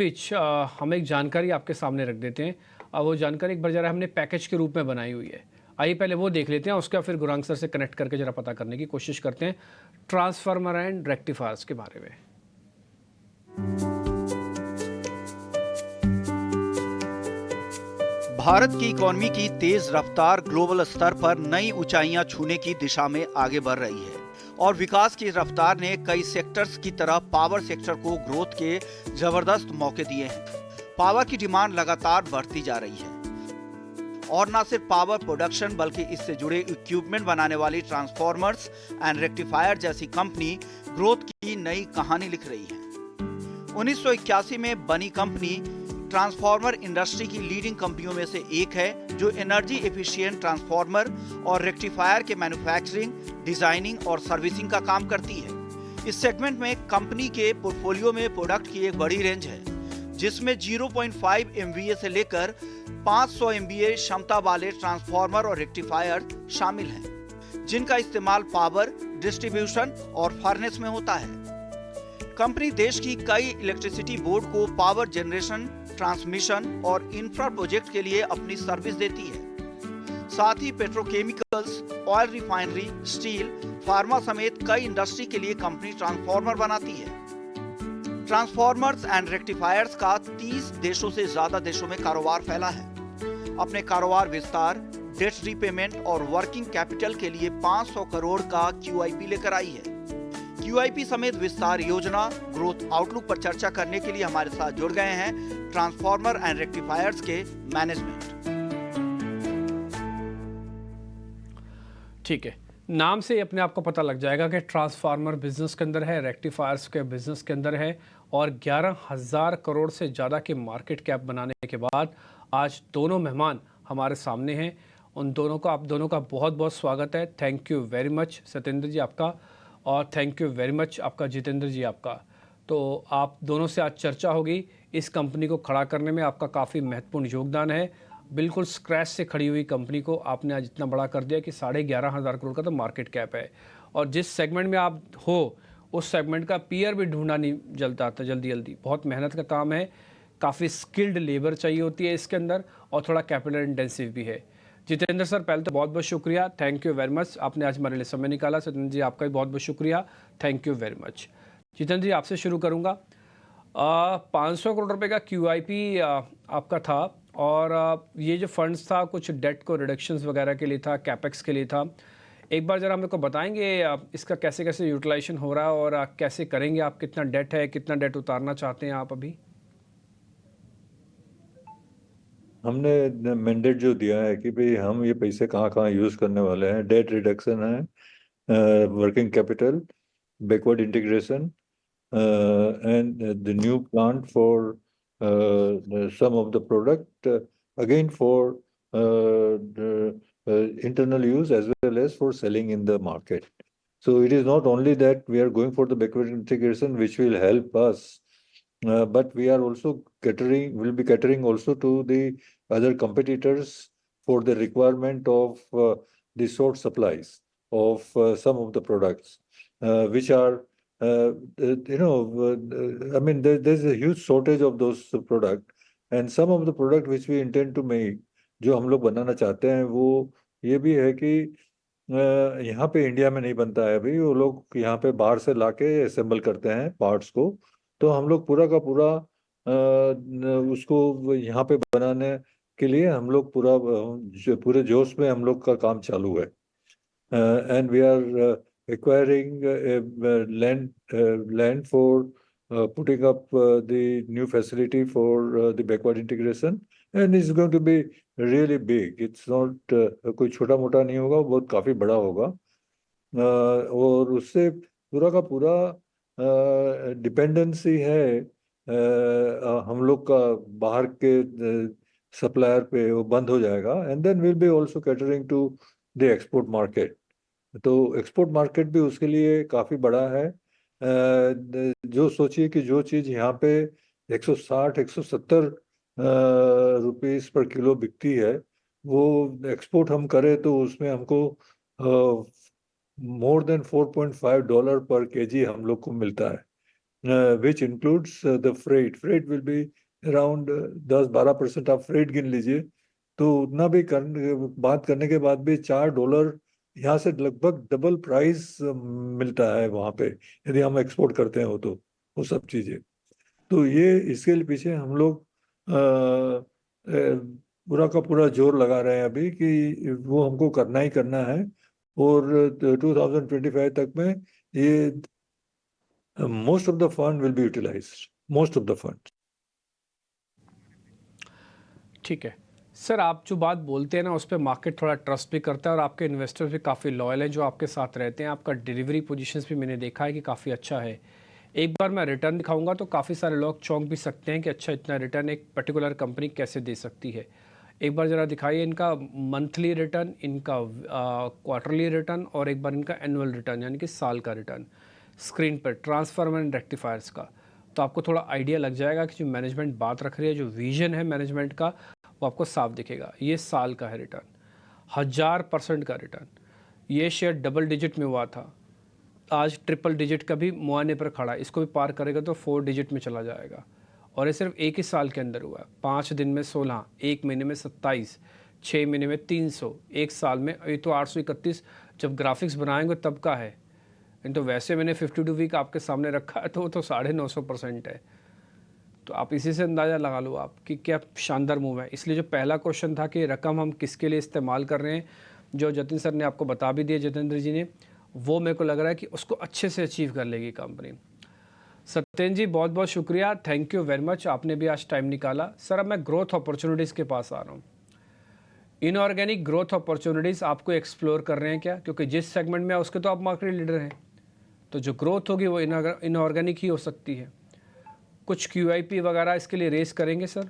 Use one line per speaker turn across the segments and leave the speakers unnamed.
Pitch हम एक जानकारी आपके सामने रख देते हैं। वो जानकारी एक बार ज़रा हमने पैकेज के रूप में बनाई हुई है। आइए पहले वो देख लेते हैं, उसके बाद फिर गुरंग सर से कनेक्ट करके ज़रा पता करने की कोशिश करते हैं ट्रांसफार्मर एंड रेक्टिफायर्स के बारे में।
भारत की इकोनॉमी की तेज रफ्तार ग्लोबल स्तर पर नई ऊंचाइयां छूने की दिशा में आगे बढ़ रही है और विकास की रफ्तार ने कई सेक्टर्स की तरह पावर सेक्टर को ग्रोथ के जबरदस्त मौके दिए हैं। पावर की डिमांड लगातार बढ़ती जा रही है और न सिर्फ पावर प्रोडक्शन बल्कि इससे जुड़े इक्विपमेंट बनाने वाली ट्रांसफॉर्मर्स एंड रेक्टिफायर जैसी कंपनी ग्रोथ की नई कहानी लिख रही है। 1981 में बनी कंपनी ट्रांसफार्मर इंडस्ट्री की लीडिंग कंपनियों में से एक है, जो एनर्जी एफिशिएंट ट्रांसफार्मर और रेक्टिफायर के मैन्युफैक्चरिंग, डिजाइनिंग और सर्विसिंग का काम करती है। इस सेगमेंट में कंपनी के पोर्टफोलियो में प्रोडक्ट की एक बड़ी रेंज है, जिसमें 0.5 MVA से लेकर 500 MVA क्षमता वाले ट्रांसफार्मर और रेक्टिफायर शामिल हैं, जिनका इस्तेमाल पावर, डिस्ट्रीब्यूशन और फर्नेस में होता है। कंपनी देश की कई इलेक्ट्रिसिटी बोर्ड को पावर जनरेशन, ट्रांसमिशन और इंफ्रा प्रोजेक्ट के लिए अपनी सर्विस देती है। साथ ही petrochemicals, oil refinery, steel, pharma समेत कई इंडस्ट्री के लिए कंपनी ट्रांसफार्मर बनाती है। ट्रांसफार्मर्स एंड रेक्टिफायर्स का 30 देशों से ज्यादा देशों में कारोबार फैला है। अपने कारोबार विस्तार, डेट रीपेमेंट और वर्किंग कैपिटल के लिए 500 करोड़ का QIP लेकर आई है। QIP समेत विस्तार योजना, ग्रोथ आउटलुक पर चर्चा करने के लिए हमारे साथ जुड़ गए हैं ट्रांसफार्मर एंड रेक्टिफायर्स के मैनेजमेंट।
ठीक है, नाम से ही अपने आप को पता लग जाएगा कि ट्रांसफार्मर बिजनेस के अंदर है, रेक्टिफायर्स के बिजनेस के अंदर है और 11,000 करोड़ से ज़्यादा के मार्केट कैप बनाने के बाद आज दोनों मेहमान हमारे सामने हैं। उन दोनों का, आप दोनों का बहुत बहुत स्वागत है। Thank you very much Satyendra ji आपका, और थैंक यू वेरी मच आपका जितेंद्र जी आपका। तो आप दोनों से आज चर्चा होगी। इस कंपनी को खड़ा करने में आपका काफ़ी महत्वपूर्ण योगदान है। बिल्कुल स्क्रैच से खड़ी हुई कंपनी को आपने आज इतना बड़ा कर दिया कि 11,500 करोड़ का तो मार्केट कैप है, और जिस सेगमेंट में आप हो उस सेगमेंट का पीयर भी ढूंढना नहीं जलता आता जल्दी जल्दी। बहुत मेहनत का काम है, काफ़ी स्किल्ड लेबर चाहिए होती है इसके अंदर, और थोड़ा कैपिटल इंटेंसिव भी है। जितेंद्र सर, पहले तो बहुत बहुत शुक्रिया, थैंक यू वेरी मच, आपने आज हमारे लिए समय निकाला। सत्येंद्र जी आपका भी बहुत बहुत शुक्रिया, thank you very much. Jitendra ji आपसे शुरू करूँगा। 500 करोड़ रुपए का QIP आपका था, और ये जो फंड्स था कुछ डेट को रिडक्शंस वगैरह के लिए था, कैपेक्स के लिए था। एक बार ज़रा मेरे को बताएंगे इसका कैसे कैसे यूटिलाइजेशन हो रहा है, और कैसे करेंगे आप, कितना डेट है, कितना डेट उतारना चाहते हैं आप अभी?
हमने मैंडेट जो दिया है कि भाई हम ये पैसे कहाँ कहाँ यूज करने वाले हैं। डेट रिडक्शन है, working capital, backward integration, and the new plant for some of the product, again for the internal use as well as for selling in the market. So it is not only that we are going for the backward integration, which will help us, but we are also will be catering also to the other competitors for the requirement of the short supplies of some of the products, which are I mean, there's a huge shortage of those product, and some of the product which we intend to make, जो हम लोग बनाना चाहते हैं, वो ये भी है कि यहाँ पे इंडिया में नहीं बनता है अभी। वो लोग यहाँ पे बाहर से लाके असेंबल करते हैं पार्ट्स को। तो हम लोग पूरा का पूरा उसको यहाँ पे बनाने के लिए हम लोग पूरे जोश में हम लोग का काम चालू है। And we are acquiring land for putting up the new facility for the backward integration, and it's going to be really big. It's not कोई छोटा मोटा नहीं होगा, बहुत काफी बड़ा होगा। और उससे पूरा का पूरा डिपेंडेंसी है हम लोग का बाहर के सप्लायर पे, वो बंद हो जाएगा। And then will be also catering to the export market. तो एक्सपोर्ट मार्केट भी उसके लिए काफ़ी बड़ा है। जो सोचिए कि जो चीज़ यहाँ पे 160 170 रुपीस पर किलो बिकती है, वो एक्सपोर्ट हम करें तो उसमें हमको मोर देन $4.5 पर केजी हम लोग को मिलता है। which includes the freight. Freight will be around 10-12% आप freight गिन लीजिए, तो उतना भी बात करने के बाद भी $4 यहाँ से लगभग डबल प्राइस मिलता है वहाँ पे, यदि हम एक्सपोर्ट करते हैं तो वो सब चीज़ें। तो ये इसके लिए पीछे हम लोग पूरा का पूरा जोर लगा रहे हैं अभी कि वो हमको करना ही करना है, और 2025 तक में ये most of the fund will be utilized, most of the fund.
ठीक है सर, आप जो बात बोलते हैं ना उस पर मार्केट थोड़ा ट्रस्ट भी करता है और आपके इन्वेस्टर्स भी काफ़ी लॉयल हैं जो आपके साथ रहते हैं। आपका डिलीवरी पोजीशंस भी मैंने देखा है कि काफ़ी अच्छा है। एक बार मैं रिटर्न दिखाऊंगा तो काफ़ी सारे लोग चौंक भी सकते हैं कि अच्छा इतना रिटर्न एक पर्टिकुलर कंपनी कैसे दे सकती है। एक बार ज़रा दिखाइए इनका मंथली रिटर्न, इनका क्वार्टरली रिटर्न और एक बार इनका एनुअल रिटर्न यानी कि साल का रिटर्न स्क्रीन पर ट्रांसफार्मर एंड रेक्टिफायर्स का। तो आपको थोड़ा आइडिया लग जाएगा कि जो मैनेजमेंट बात रख रही है, जो विजन है मैनेजमेंट का, वो आपको साफ दिखेगा। ये साल का है रिटर्न, 1000% का रिटर्न। ये शेयर डबल डिजिट में हुआ था, आज ट्रिपल डिजिट का भी मुआने पर खड़ा है। इसको भी पार करेगा तो 4 डिजिट में चला जाएगा। और ये सिर्फ एक ही साल के अंदर हुआ है। 5 दिन में 16, एक महीने में 27, 6 महीने में 300, एक साल में ये तो 831 जब ग्राफिक्स बनाएंगे तब का है। तो वैसे मैंने 52 वीक आपके सामने रखा है तो वो तो 950% है। तो आप इसी से अंदाज़ा लगा लो आप कि क्या शानदार मूव है। इसलिए जो पहला क्वेश्चन था कि रकम हम किसके लिए इस्तेमाल कर रहे हैं, जो जतिन सर ने आपको बता भी दिया, जितेंद्र जी ने, वो मेरे को लग रहा है कि उसको अच्छे से अचीव कर लेगी कंपनी। सत्येंद्र जी बहुत बहुत शुक्रिया, थैंक यू वेरी मच, आपने भी आज टाइम निकाला। सर अब मैं ग्रोथ अपॉर्चुनिटीज़ के पास आ रहा हूँ। इनऑर्गेनिक ग्रोथ अपॉर्चुनिटीज़ आपको एक्सप्लोर कर रहे हैं क्या? क्योंकि जिस सेगमेंट में है उसके तो आप मार्केट लीडर हैं, तो जो ग्रोथ होगी वो इनऑर्गेनिक ही हो सकती है। कुछ QIP वगैरह इसके लिए रेस करेंगे सर?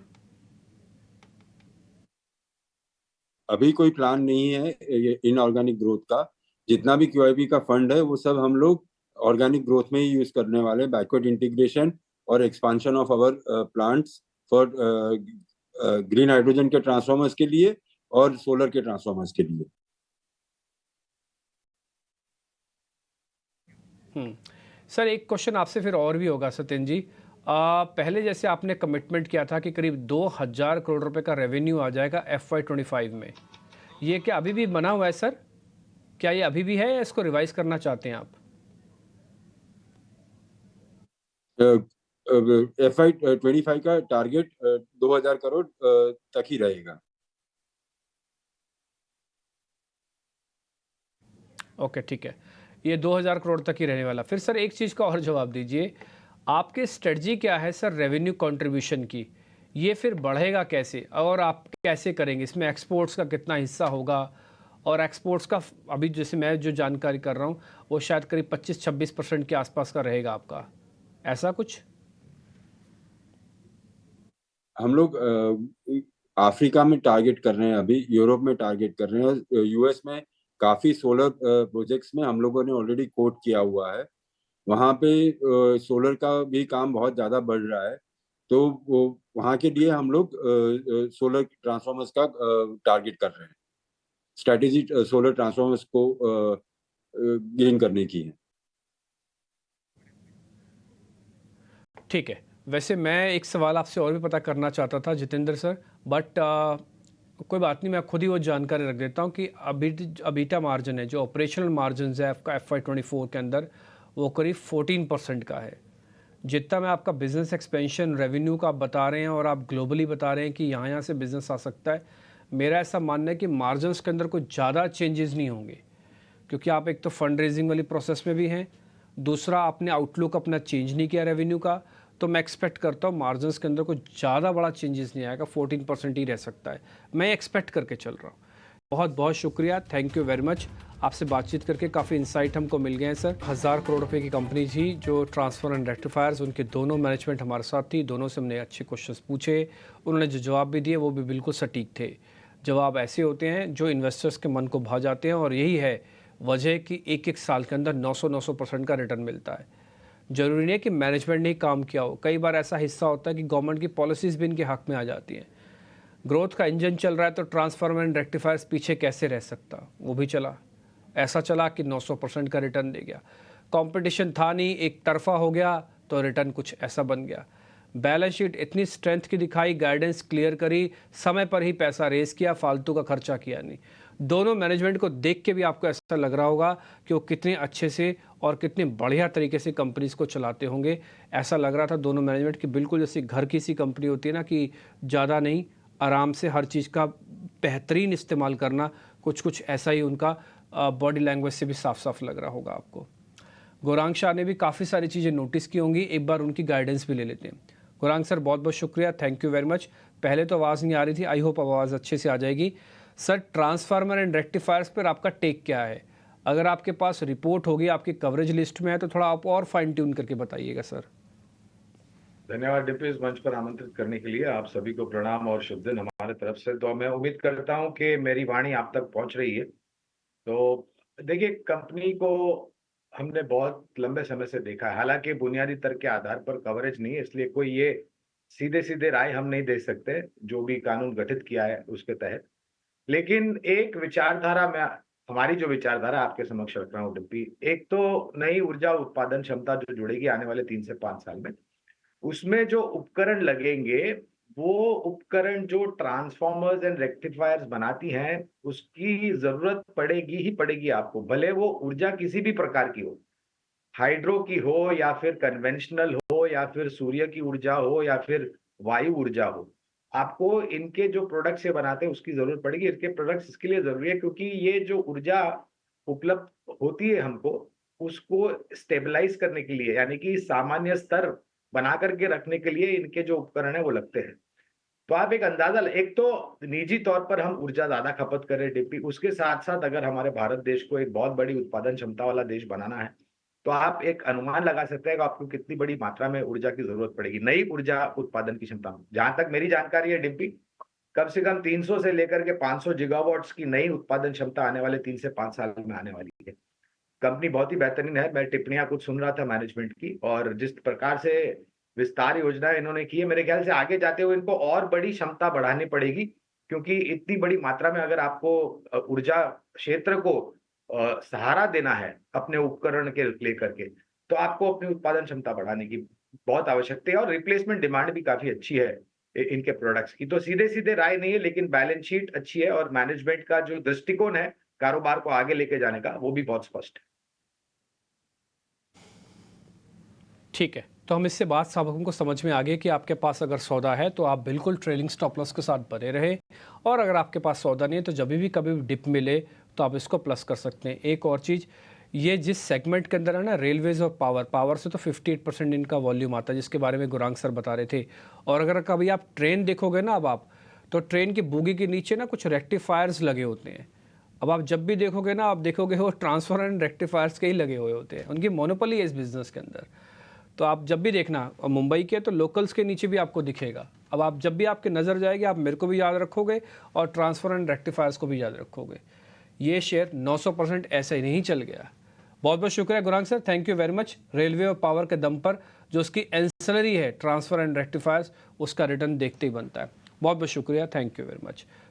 अभी कोई प्लान नहीं है ये इनऑर्गेनिक ग्रोथ का। जितना भी QIP का फंड है वो सब हम लोग ऑर्गेनिक ग्रोथ में ही यूज करने वाले, बैकवर्ड इंटीग्रेशन और expansion of our plants for green hydrogen के ट्रांसफॉर्मर्स के लिए और सोलर के ट्रांसफॉर्मर्स के लिए।
सर एक क्वेश्चन आपसे फिर और भी होगा सत्येंद्र जी। पहले जैसे आपने कमिटमेंट किया था कि करीब 2000 करोड़ रुपए का रेवेन्यू आ जाएगा FY25 में, ये क्या अभी भी बना हुआ है सर? क्या ये अभी भी है या इसको रिवाइज करना चाहते हैं आप?
FY25 का टारगेट 2000 करोड़ तक ही रहेगा।
ओके ठीक है, ये 2000 करोड़ तक ही रहने वाला। फिर सर एक चीज़ का और जवाब दीजिए, आपकी स्ट्रेटजी क्या है सर रेवेन्यू कंट्रीब्यूशन की? ये फिर बढ़ेगा कैसे और आप कैसे करेंगे? इसमें एक्सपोर्ट्स का कितना हिस्सा होगा? और एक्सपोर्ट्स का अभी जैसे मैं जो जानकारी कर रहा हूँ वो शायद करीब 25-26% के आसपास का रहेगा आपका, ऐसा कुछ?
हम लोग अफ्रीका में टारगेट कर रहे हैं, अभी यूरोप में टारगेट कर रहे हैं, US में काफी सोलर प्रोजेक्ट्स में हम लोगों ने ऑलरेडी कोट किया हुआ है। वहाँ पे सोलर का भी काम बहुत ज़्यादा बढ़ रहा है, तो वो वहाँ के लिए हम लोग सोलर ट्रांसफॉर्मर्स का टारगेट कर रहे हैं। स्ट्रैटेजी सोलर ट्रांसफॉर्मर्स को गेन करने की है।
ठीक है, वैसे मैं एक सवाल आपसे और भी पता करना चाहता था जितेंद्र सर, बट कोई बात नहीं, मैं खुद ही वो जानकारी रख देता हूँ कि अबीटा मार्जिन है, जो ऑपरेशनल मार्जिन है आपका FY24 के अंदर, वो करीब 14% का है। जितना मैं आपका बिज़नेस एक्सपेंशन रेवेन्यू का आप बता रहे हैं और आप ग्लोबली बता रहे हैं कि यहाँ से बिज़नेस आ सकता है, मेरा ऐसा मानना है कि मार्जिन्स के अंदर कुछ ज़्यादा चेंजेस नहीं होंगे, क्योंकि आप एक तो फंड रेजिंग वाली प्रोसेस में भी हैं, दूसरा आपने आउटलुक अपना चेंज नहीं किया रेवेन्यू का, तो मैं एक्सपेक्ट करता हूँ मार्जिन्स के अंदर कुछ ज़्यादा बड़ा चेंजेस नहीं आएगा, 14% ही रह सकता है, मैं एक्सपेक्ट करके चल रहा हूँ। बहुत बहुत शुक्रिया, थैंक यू वेरी मच। आपसे बातचीत करके काफ़ी इंसाइट हमको मिल गए हैं सर। 1000 करोड़ रुपए की कंपनी थी जो ट्रांसफर एंड रेक्टिफायर्स, उनके दोनों मैनेजमेंट हमारे साथ थी, दोनों से हमने अच्छे क्वेश्चंस पूछे, उन्होंने जो जवाब भी दिए वो भी बिल्कुल सटीक थे। जवाब ऐसे होते हैं जो इन्वेस्टर्स के मन को भा जाते हैं, और यही है वजह कि एक एक साल के अंदर 900% का रिटर्न मिलता है। ज़रूरी नहीं है कि मैनेजमेंट ने ही काम किया हो, कई बार ऐसा हिस्सा होता है कि गवर्नमेंट की पॉलिसीज़ भी इनके हक में आ जाती हैं। ग्रोथ का इंजन चल रहा है तो ट्रांसफार्मर एंड रेक्टिफायर्स पीछे कैसे रह सकता, वो भी चला, ऐसा चला कि 900% का रिटर्न दे गया। कंपटीशन था नहीं, एक तरफा हो गया, तो रिटर्न कुछ ऐसा बन गया। बैलेंस शीट इतनी स्ट्रेंथ की दिखाई, गाइडेंस क्लियर करी, समय पर ही पैसा रेस किया, फालतू का खर्चा किया नहीं। दोनों मैनेजमेंट को देख के भी आपको ऐसा लग रहा होगा कि वो कितने अच्छे से और कितने बढ़िया तरीके से कंपनीज को चलाते होंगे। ऐसा लग रहा था दोनों मैनेजमेंट की बिल्कुल जैसे घर की सी कंपनी होती है ना, कि ज़्यादा नहीं, आराम से हर चीज़ का बेहतरीन इस्तेमाल करना, कुछ ऐसा ही उनका बॉडी लैंग्वेज से भी साफ साफ लग रहा होगा आपको। गौरांग शाह ने भी काफ़ी सारी चीज़ें नोटिस की होंगी, एक बार उनकी गाइडेंस भी ले लेते हैं। गौरांग सर बहुत बहुत शुक्रिया, थैंक यू वेरी मच। पहले तो आवाज़ नहीं आ रही थी, आई होप आवाज़ अच्छे से आ जाएगी। सर, ट्रांसफार्मर एंड रेक्टिफायर्स पर आपका टेक क्या है? अगर आपके पास रिपोर्ट होगी, आपकी कवरेज लिस्ट में है, तो थोड़ा आप और फाइन ट्यून करके बताइएगा सर।
धन्यवाद डिप्टी, इस मंच पर आमंत्रित करने के लिए। आप सभी को प्रणाम और शुभ दिन हमारे तरफ से। तो मैं उम्मीद करता हूं कि मेरी वाणी आप तक पहुंच रही है। तो देखिए, कंपनी को हमने बहुत लंबे समय से देखा है, हालांकि बुनियादी तर्क के आधार पर कवरेज नहीं है, इसलिए कोई ये सीधे सीधे राय हम नहीं दे सकते जो भी कानून गठित किया है उसके तहत। लेकिन एक विचारधारा में, हमारी जो विचारधारा आपके समक्ष रख रहा हूँ डिप्टी, एक तो नई ऊर्जा उत्पादन क्षमता जो जुड़ेगी आने वाले 3 से 5 साल में, उसमें जो उपकरण लगेंगे, वो उपकरण जो ट्रांसफॉर्मर्स एंड रेक्टिफायर्स बनाती हैं, उसकी जरूरत पड़ेगी ही पड़ेगी आपको, भले वो ऊर्जा किसी भी प्रकार की हो, हाइड्रो की हो या फिर कन्वेंशनल हो या फिर सूर्य की ऊर्जा हो या फिर वायु ऊर्जा हो। आपको इनके जो प्रोडक्ट्स ये बनाते हैं उसकी जरूरत पड़ेगी। इनके प्रोडक्ट्स इसके लिए जरूरी है क्योंकि ये जो ऊर्जा उपलब्ध होती है हमको, उसको स्टेबलाइज करने के लिए, यानी कि सामान्य स्तर बना करके रखने के लिए इनके जो उपकरण है वो लगते हैं। तो आप एक अंदाजा, एक तो निजी तौर पर हम ऊर्जा ज्यादा खपत करें डिप्टी, उसके साथ साथ अगर हमारे भारत देश को एक बहुत बड़ी उत्पादन क्षमता वाला देश बनाना है, तो आप एक अनुमान लगा सकते हैं कि आपको कितनी बड़ी मात्रा में ऊर्जा की जरूरत पड़ेगी, नई ऊर्जा उत्पादन की क्षमता में। जहां तक मेरी जानकारी है डिप्टी, कम से कम 300 से लेकर के 500 गीगावाट्स की नई उत्पादन क्षमता आने वाले 3 से 5 साल में आने वाली है। कंपनी बहुत ही बेहतरीन है। मैं टिप्पणियां कुछ सुन रहा था मैनेजमेंट की, और जिस प्रकार से विस्तार योजना इन्होंने की है, मेरे ख्याल से आगे जाते हुए इनको और बड़ी क्षमता बढ़ानी पड़ेगी, क्योंकि इतनी बड़ी मात्रा में अगर आपको ऊर्जा क्षेत्र को सहारा देना है अपने उपकरण के लेकर के, तो आपको अपनी उत्पादन क्षमता बढ़ाने की बहुत आवश्यकता है। और रिप्लेसमेंट डिमांड भी काफी अच्छी है इनके प्रोडक्ट्स की। तो सीधे सीधे राय नहीं है, लेकिन बैलेंस शीट अच्छी है और मैनेजमेंट का जो दृष्टिकोण है कारोबार को आगे लेके जाने का, वो भी बहुत स्पष्ट है।
ठीक है, तो हम इससे बात साहब हमको समझ में आ गई कि आपके पास अगर सौदा है तो आप बिल्कुल ट्रेलिंग स्टॉप लॉस के साथ बने रहे, और अगर आपके पास सौदा नहीं है तो जब भी कभी भी डिप मिले तो आप इसको प्लस कर सकते हैं। एक और चीज़, ये जिस सेगमेंट के अंदर है ना, रेलवेज और पावर से तो 58% इनका वॉल्यूम आता है, जिसके बारे में गौरांग सर बता रहे थे। और अगर कभी आप ट्रेन देखोगे ना, अब आप तो ट्रेन की बोगी के नीचे ना कुछ रेक्टिफायर्स लगे होते हैं। अब आप जब भी देखोगे ना, आप देखोगे वो ट्रांसफर एंड रेक्टिफायर्स के ही लगे हुए होते हैं, उनकी मोनोपोली है इस बिजनेस के अंदर। तो आप जब भी देखना, मुंबई के तो लोकल्स के नीचे भी आपको दिखेगा। अब आप जब भी आपकी नज़र जाएगी, आप मेरे को भी याद रखोगे और ट्रांसफर एंड रेक्टिफायर्स को भी याद रखोगे। ये शेयर 900% ऐसे ही नहीं चल गया। बहुत बहुत शुक्रिया Gaurang sir, thank you very much. Railway और पावर के दम पर जो उसकी एंसेलरी है ट्रांसफर एंड रेक्टिफायर्स, उसका रिटर्न देखते ही बनता है। बहुत बहुत शुक्रिया, थैंक यू वेरी मच।